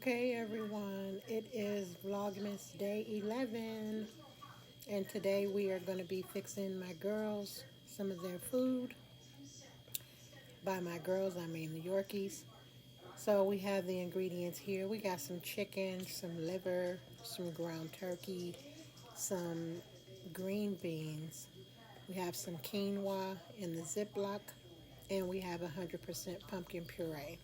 Okay, everyone, it is Vlogmas Day 11, and today we are going to be fixing my girls some of their food. By my girls, I mean the Yorkies. So we have the ingredients here. We got some chicken, some liver, some ground turkey, some green beans. We have some quinoa in the Ziploc, and we have 100% pumpkin puree.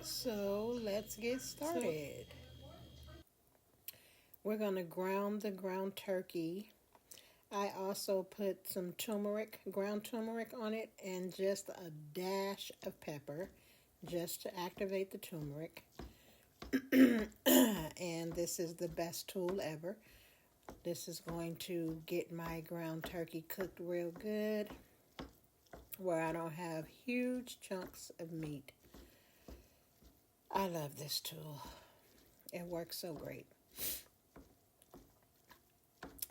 So let's get started. We're going to ground the ground turkey. I also put some turmeric, ground turmeric on it, and just a dash of pepper just to activate the turmeric. And this is the best tool ever. This is going to get my ground turkey cooked real good where I don't have huge chunks of meat. I love this tool. It works so great.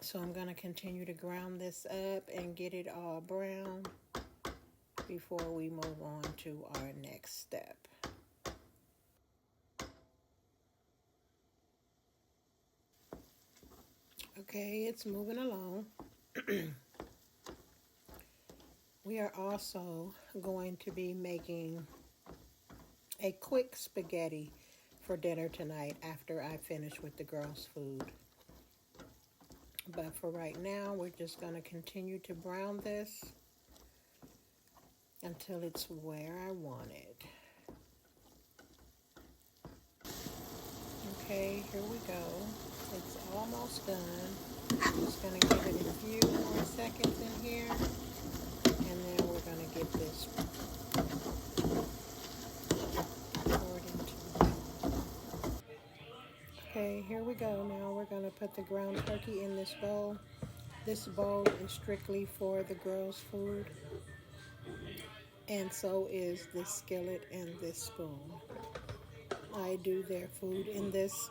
So I'm going to continue to ground this up and get it all brown before we move on to our next step. Okay, it's moving along. We are also going to be making a quick spaghetti for dinner tonight after I finish with the girls' food. But for right now, we're just going to continue to brown this until it's where I want it. Okay, here we go. It's almost done. I'm just going to give it a few more seconds in here, and then we're going to get this poured into. Okay, here we go. Now we're going to put the ground turkey in this bowl. This bowl is strictly for the girls' food, and so is this skillet and this spoon. I do their food in this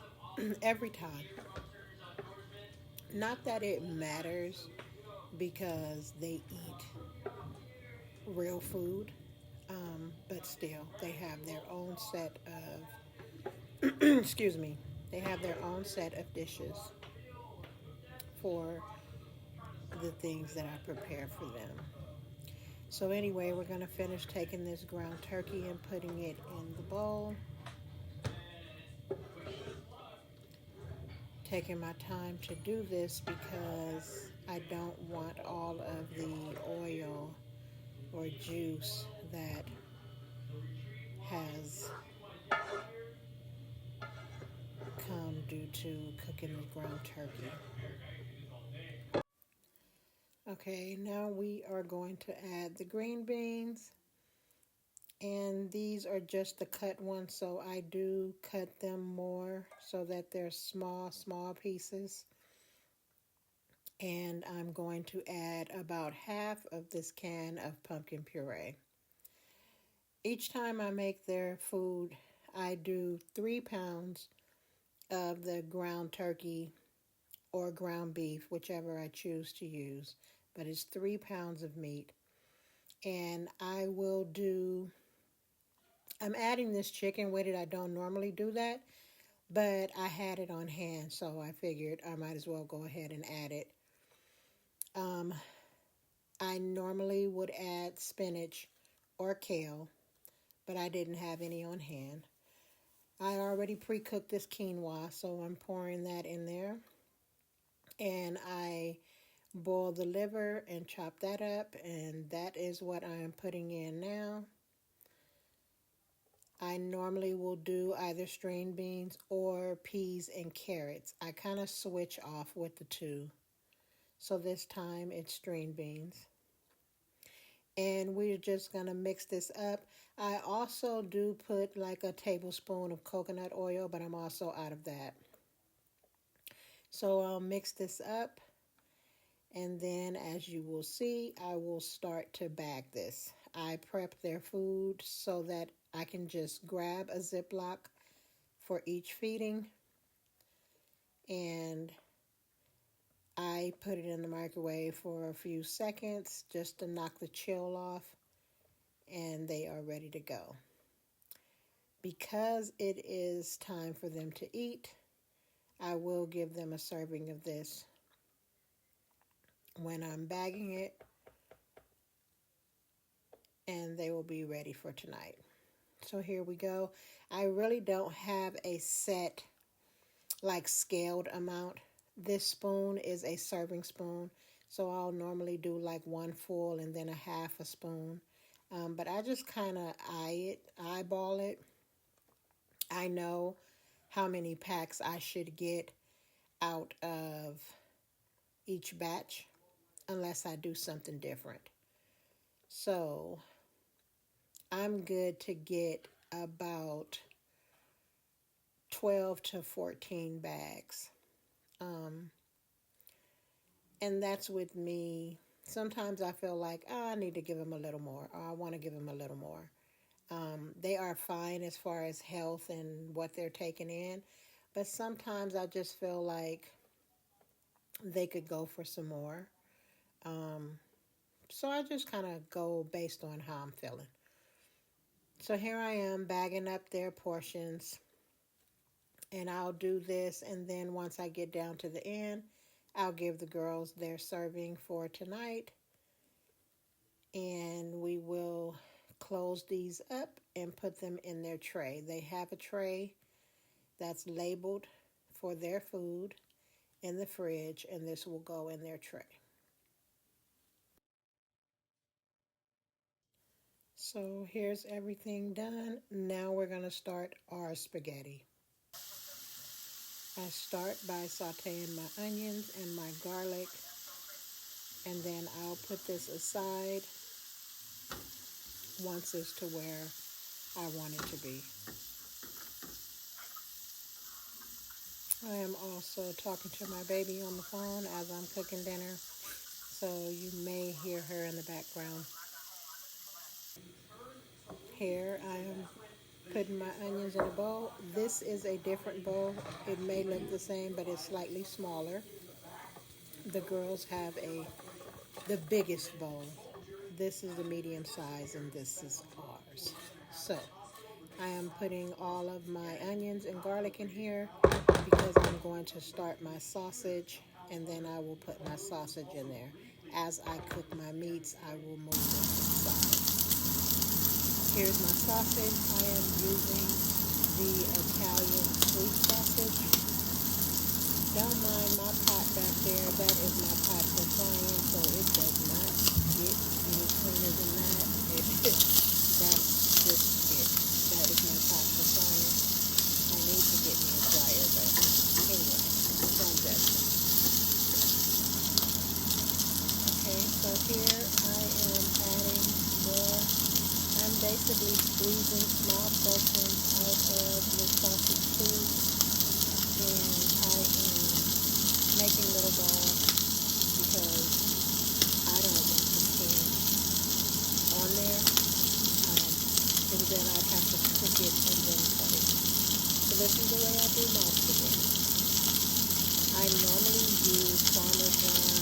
every time. Not that it matters because they eat real food, but still, they have their own set of, excuse me, they have their own set of dishes for the things that I prepare for them. So anyway, we're going to finish taking this ground turkey and putting it in the bowl. Taking my time to do this because I don't want all of the oil or juice that has come due to cooking the ground turkey. Okay, now we are going to add the green beans, and these are just the cut ones, so I do cut them more so that they're small pieces. And I'm going to add about half of this can of pumpkin puree. Each time I make their food, I do 3 pounds of the ground turkey or ground beef, whichever I choose to use. But it's 3 pounds of meat. And I'm adding this chicken with it. I don't normally do that, but I had it on hand, so I figured I might as well go ahead and add it. I normally would add spinach or kale, but I didn't have any on hand. I already pre-cooked this quinoa, so I'm pouring that in there. And I boiled the liver and chopped that up, and that is what I am putting in now. I normally will do either string beans or peas and carrots. I kind of switch off with the two. So this time it's string beans. And we're just going to mix this up. I also do put like a tablespoon of coconut oil, but I'm also out of that. So I'll mix this up, and then as you will see, I will start to bag this. I prep their food so that I can just grab a Ziploc for each feeding, and I put it in the microwave for a few seconds just to knock the chill off, and they are ready to go. Because it is time for them to eat, I will give them a serving of this when I'm bagging it, and they will be ready for tonight. So here we go. I really don't have a set, like, scaled amount. This spoon is a serving spoon, so I'll normally do like one full and then a half a spoon. But I just kind of eyeball it. I know how many packs I should get out of each batch unless I do something different. So I'm good to get about 12 to 14 bags. Um, and that's with me. Sometimes I feel like, oh, I need to give them a little more, or I want to give them a little more. They are fine as far as health and what they're taking in, but sometimes I just feel like they could go for some more. Um, so I just kind of go based on how I'm feeling. So here I am bagging up their portions, and I'll do this, and then once I get down to the end, I'll give the girls their serving for tonight, and we will close these up and put them in their tray. They have a tray that's labeled for their food in the fridge, and this will go in their tray. So here's everything done. Now we're going to start our spaghetti. I start by sauteing my onions and my garlic, and then I'll put this aside once it's to where I want it to be. I am also talking to my baby on the phone as I'm cooking dinner, so you may hear her in the background. Here I am putting my onions in a bowl. This is a different bowl. It may look the same, but it's slightly smaller. The girls have the biggest bowl. This is the medium size, and this is ours. So I am putting all of my onions and garlic in here because I'm going to start my sausage, and then I will put my sausage in there. As I cook my meats, I will move them to the side. Here's my sausage. I am using the Italian sweet sausage. Don't mind my pot back there. That is my pot for frying, so it does not get any cleaner than that. That's just it. That is my pot for frying. I need to get me a fryer, but anyway, don't judge me. Okay, so here I am adding more. I'm basically squeezing small portions out of the sausage tube, and I am making little balls because I don't want the skin on there. And then I'd have to cook it and then cut it. So this is the way I do my spaghetti. I normally use Parmesan,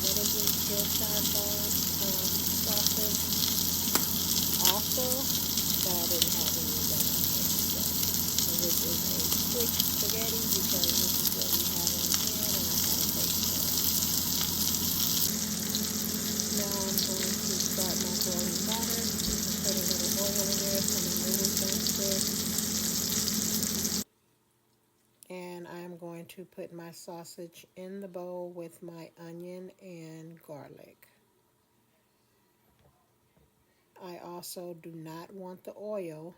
what is it, Hillshire Farms sausage also, but I didn't have any of that on here. So this is a quick spaghetti because this is what we had on hand, and I had a taste for it. Now I'm going to start my boiling water and put a little oil in there so my noodles don't stick. And I'm going to put my sausage in the bowl with my onion and garlic. I also do not want the oil,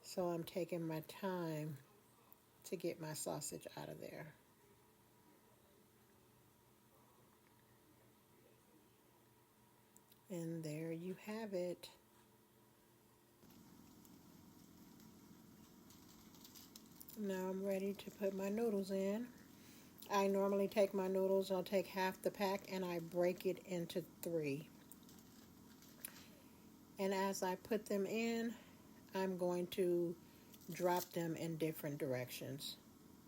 so I'm taking my time to get my sausage out of there. And there you have it. Now I'm ready to put my noodles in. I normally take my noodles, I'll take half the pack and I break it into 3. And as I put them in, I'm going to drop them in different directions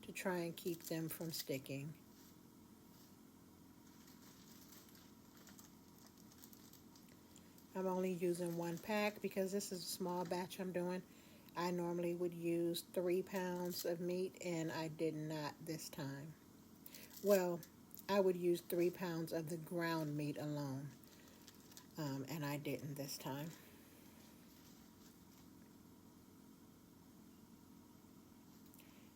to try and keep them from sticking. I'm only using 1 pack because this is a small batch I'm doing. I normally would use 3 pounds of meat, and I did not this time. Well, I would use 3 pounds of the ground meat alone, and I didn't this time.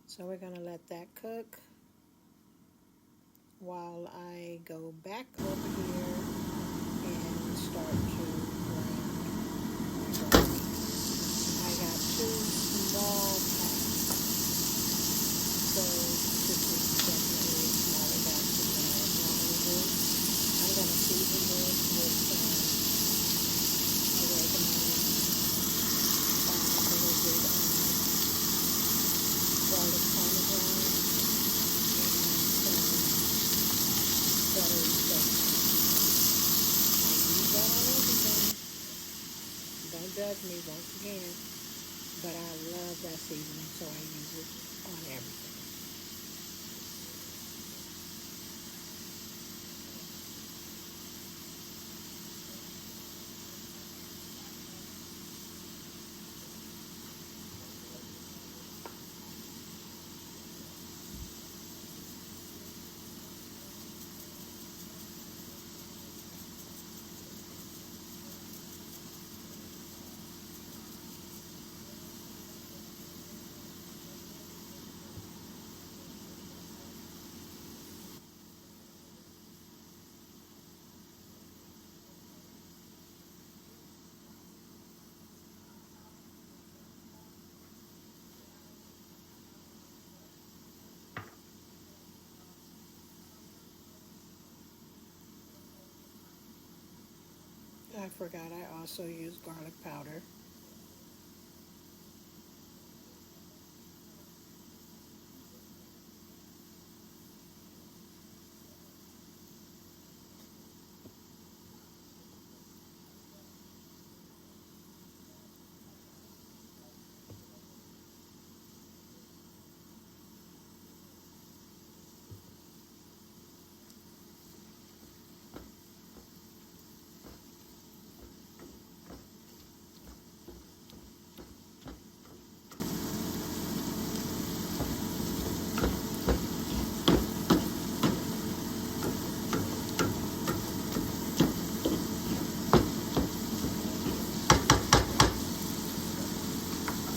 So we're going to let that cook while I go back over here and start to brown. I got two small packs, so this is definitely a smaller batch than what I would normally do. I'm going to season this with some oregano, a little bit of garlic parmesan, and some buttery bacon. I use that on everything. Don't judge me once again, but I love that seasoning, so I use it on everything. I forgot I also use garlic powder.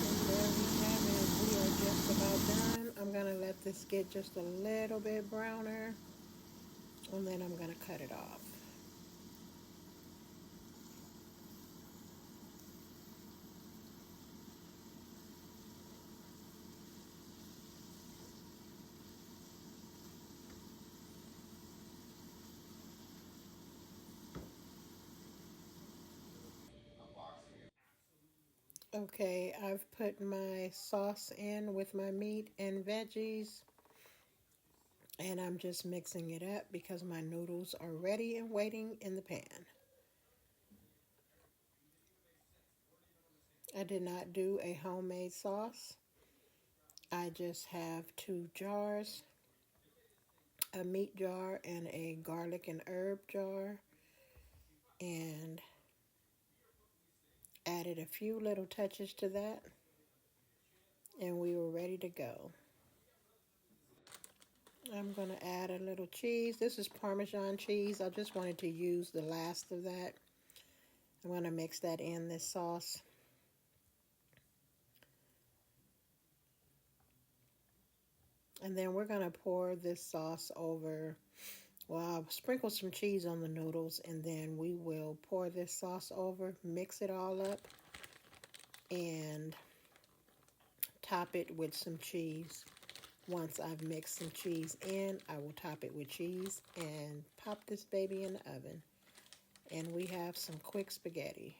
And there we have it. We are just about done. I'm going to let this get just a little bit browner, and then I'm going to cut it off. Okay, I've put my sauce in with my meat and veggies, and I'm just mixing it up because my noodles are ready and waiting in the pan. I did not do a homemade sauce. I just have two jars, a meat jar and a garlic and herb jar, and added a few little touches to that, and we were ready to go. I'm going to add a little cheese. This is Parmesan cheese. I just wanted to use the last of that. I'm going to mix that in this sauce. And then we're going to pour this sauce over. Well, I'll sprinkle some cheese on the noodles, and then we will pour this sauce over, mix it all up, and top it with some cheese. Once I've mixed some cheese in, I will top it with cheese and pop this baby in the oven. And we have some quick spaghetti.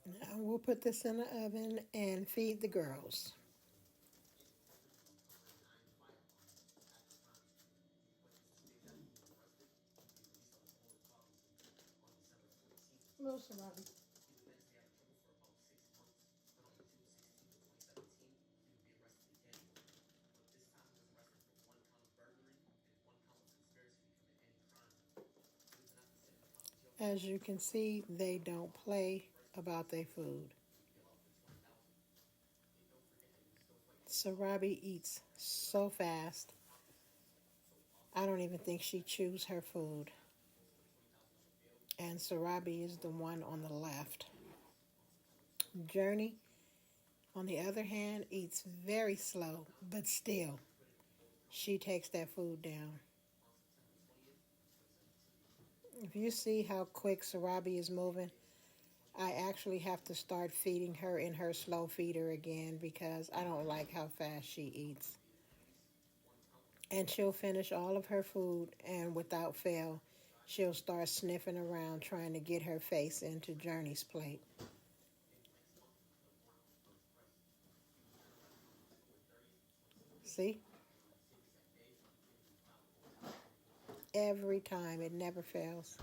Now we'll put this in the oven and feed the girls. Little Robbie. As you can see, they don't play about their food. Sarabi eats so fast. I don't even think she chews her food. And Sarabi is the one on the left. Journey, on the other hand, eats very slow, but still, she takes that food down. If you see how quick Sarabi is moving, I actually have to start feeding her in her slow feeder again because I don't like how fast she eats. And she'll finish all of her food, and without fail, she'll start sniffing around trying to get her face into Journey's plate. See? Every time, it never fails.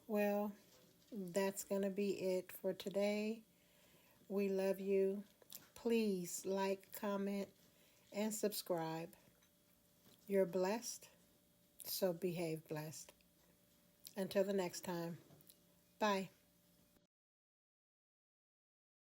Well, that's going to be it for today. We love you. Please like, comment, and subscribe. You're blessed, so behave blessed. Until the next time, bye.